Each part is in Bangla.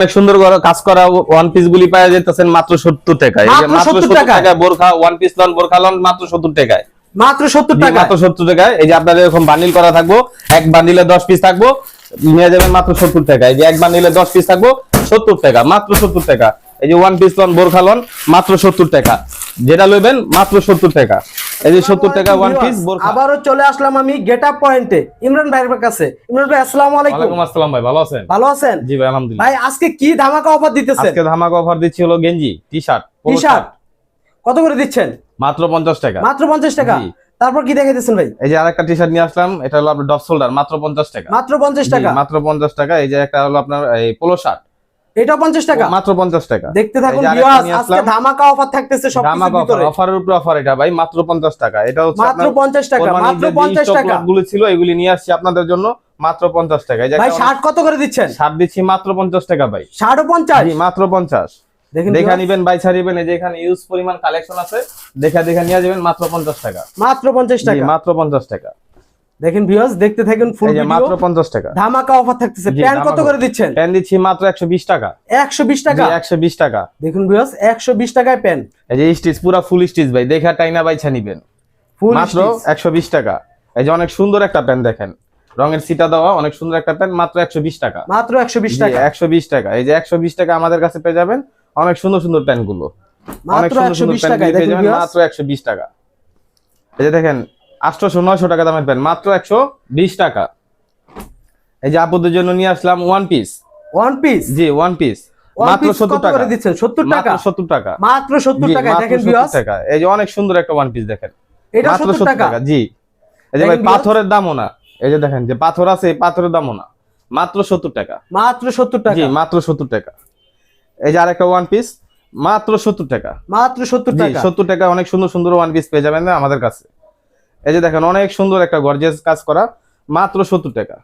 অনেক সুন্দর করে কাজ করা ওয়ান পিস গুলি পাওয়া যাইতেছেন মাত্র 70 টাকায়। এই যে মাত্র 70 টাকায় বোরখা ওয়ান পিস লন বোরখা লন মাত্র 70 টাকায়। মাত্র 70 টাকা, মাত্র 70 টাকায়। এই যে আপনাদের এরকম বান্ডিল করা থাকবো, এক বান্ডিলে 10 পিস থাকবো, নিয়ে যাবেন মাত্র 70 টাকায়। এই যে এক বান্ডিলে 10 পিস থাকবো 70 টাকা, মাত্র 70 টাকা। এই যে ওয়ান পিস লন বোরখা লন মাত্র 70 টাকা, যেটা লইবেন মাত্র 70 টাকা। এই যে 70 টাকা ওয়ান পিস বোরখা। আবারো চলে আসলাম আমি গেটআপ পয়েন্টে ইমরান ভাইয়ের কাছে। ইমরান ভাই আসসালামু আলাইকুম। ওয়ালাইকুম আসসালাম ভাই, ভালো আছেন? ভালো আছেন? জি ভাই আলহামদুলিল্লাহ। ভাই আজকে কি ধামাকা অফার দিতেছেন? আজকে ধামাকা অফার দিচ্ছি হলো গেঞ্জি, টি-শার্ট, টি-শার্ট কত করে দিচ্ছেন? মাত্র 50 টাকা। মাত্র 50 টাকা। জি। তারপর কি দেখাইতেছেন ভাই? এই যে আরেকটা টি-শার্ট নিয়ে আসলাম, এটা হলো আপনার ডপ শোল্ডার, মাত্র 50 টাকা। মাত্র 50 টাকা। জি, মাত্র 50 টাকা। এই যে একটা হলো আপনার এই পোলো শার্ট, এটা 50 টাকা, মাত্র 50 টাকা। দেখতে থাকুন ভিউয়ার্স, আজকে ধামাকা অফার থাকতেছে সবকিছুর ভিতরে। অফারের উপর অফার, এটা ভাই মাত্র 50 টাকা। এটা হচ্ছে মাত্র 50 টাকা, মাত্র 50 টাকা গুলো ছিল এগুলি নিয়ে আসছি আপনাদের জন্য মাত্র 50 টাকা। এই যে ভাই শার্ট কত করে দিচ্ছেন? শার্ট দিচ্ছি মাত্র 50 টাকা ভাই। শার্টও 50? জি মাত্র 50। দেখেন দেখা নিবেন, বাই ছাড়িবেন। এই যে এখানে ইউজ পরিমাণ কালেকশন আছে, দেখা নিয়ে যাবেন মাত্র 50 টাকা। মাত্র 50 টাকা, মাত্র 50 টাকা। দেখেন ভিউয়ার্স, দেখতে থাকুন ফুল ভিডিও। মাত্র 50 টাকা ধামাকা অফার থাকতেছে। প্যান্ট কত করে দিচ্ছেন? প্যান্ট দিচ্ছি মাত্র 120 টাকা। 120 টাকা? 120 টাকা। দেখুন ভিউয়ার্স, 120 টাকায় প্যান্ট। এই যে স্টিচ, পুরো ফুল স্টিচ ভাই, দেখা টাইনা বাইছা নিবেন মাত্র 120 টাকা। এই যে অনেক সুন্দর একটা প্যান্ট, দেখেন রঙের সিটা দেওয়া, অনেক সুন্দর একটা প্যান্ট, মাত্র 120 টাকা। মাত্র 120 টাকা। 120 টাকা। এই যে 120 টাকা আমাদের কাছে পেয়ে যাবেন অনেক সুন্দর সুন্দর প্যান্ট গুলো, অনেক সুন্দর সুন্দর প্যান্ট পেয়ে যাবেন মাত্র 120 টাকা। এই যে দেখেন 800-900 টাকা দামের প্যান্ট মাত্র 120 টাকা। এই যে আপুদের জন্য নিয়ে আসলাম ওয়ান পিস। One piece? জি ওয়ান পিস মাত্র 70 টাকা করে দিচ্ছেন? 70 টাকা? 70 টাকা, মাত্র 70 টাকা। দেখেন ভিউয়ার্স, এই যে অনেক সুন্দর একটা ওয়ান পিস, দেখেন এটা মাত্র 70 টাকা। জি। এই যে ভাই পাথরের দামও না, এই যে দেখেন যে পাথর আছে, এই পাথরের দামও না, মাত্র 70 টাকা। মাত্র 70 টাকা? জি মাত্র 70 টাকা। এই যে আরেকটা ওয়ান পিস মাত্র 70 টাকা। মাত্র 70 টাকা। 70 টাকা অনেক সুন্দর সুন্দর ওয়ান পিস পেয়ে যাবেন না আমাদের কাছে। এই যে দেখেন অনেক সুন্দর একটা গর্জিয়াস কাজ করা, মাত্র 70 টাকা।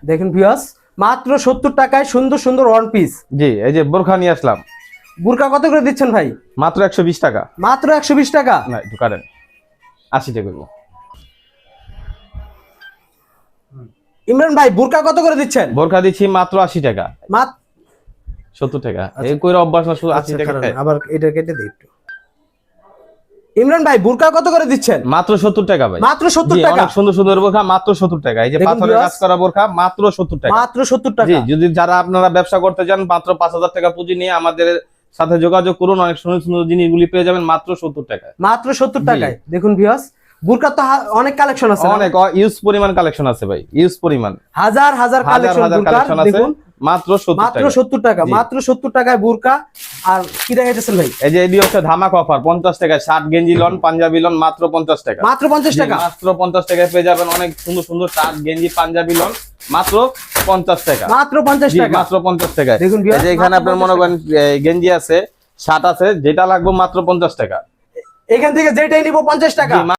দেখেন ভিউয়ার্স, মাত্র 70 টাকায় সুন্দর সুন্দর ওয়ান পিস। জি। এই যে বোরখা নিয়ে আসলাম, বুরকা কত করে দিচ্ছেন ভাই? মাত্র 120 টাকা। মাত্র 120 টাকা? না একটু কাটেন, 80 টাকা করবো। ইমরান ভাই বুরকা কত করে দিচ্ছেন? বোরখা দিচ্ছি মাত্র 80 টাকা। মাত্র 70 টাকা। এই কইরা অভ্যাস না, শুধু 80 টাকা। আবার এটা কেটে দেই একটু। ইমরান ভাই বুরকা কত করে দিচ্ছেন? মাত্র 70 টাকা ভাই। মাত্র 70 টাকা? অনেক সুন্দর সুন্দর বোরখা মাত্র 70 টাকা। এই যে পাথরের কাজ করা বোরখা মাত্র 70 টাকা। মাত্র 70 টাকা। জি, যদি যারা আপনারা ব্যবসা করতে চান মাত্র 5000 টাকা পুঁজি নিয়ে আমাদের সাথে যোগাযোগ করুন, অনেক সুন্দর সুন্দর জিনিসগুলি পেয়ে যাবেন মাত্র 70 টাকায়। মাত্র 70 টাকায়। দেখুন ভিউয়ার্স, বুরকা তো অনেক কালেকশন আছে, অনেক ইউজ পরিমাণ কালেকশন আছে ভাই, ইউজ পরিমাণ হাজার হাজার কালেকশন বুরকার। দেখুন মাত্র 70 টাকা। মাত্র 70 টাকায় বুরকা। আর কি দেখাইতেছেন ভাই? এই যে এডি হচ্ছে ধামাকা অফার, 50 টাকায় শার্ট গেঞ্জি লন, পাঞ্জাবি লন মাত্র 50 টাকা। মাত্র 50 টাকা? মাত্র 50 টাকায় পেয়ে যাবেন অনেক সুন্দর সুন্দর শার্ট গেঞ্জি পাঞ্জাবি লন মাত্র 50 টাকা। মাত্র 50 টাকা? মাত্র 50 টাকায়। দেখুন এই যে এখানে আপনার মনে করেন গেঞ্জি আছে, শার্ট আছে, যেটা লাগবে মাত্র 50 টাকা। এখান থেকে যেটাই নিব 50 টাকা।